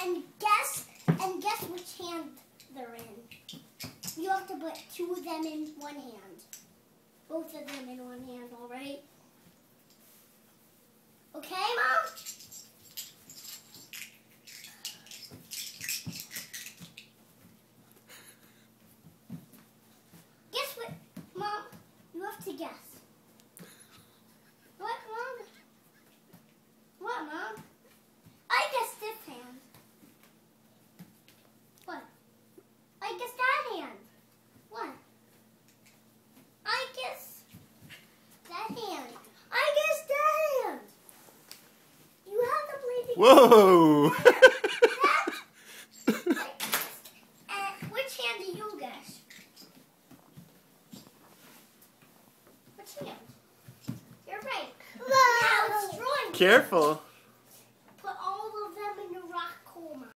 And guess which hand they're in. You have to put two of them in one hand. Both of them in one hand, all right? Okay, Mom? Guess what, Mom? You have to guess. What, Mom? What, Mom? I guess this hand. What? I guess that hand. What? I guess that hand. I guess that hand. You have to play the Whoa!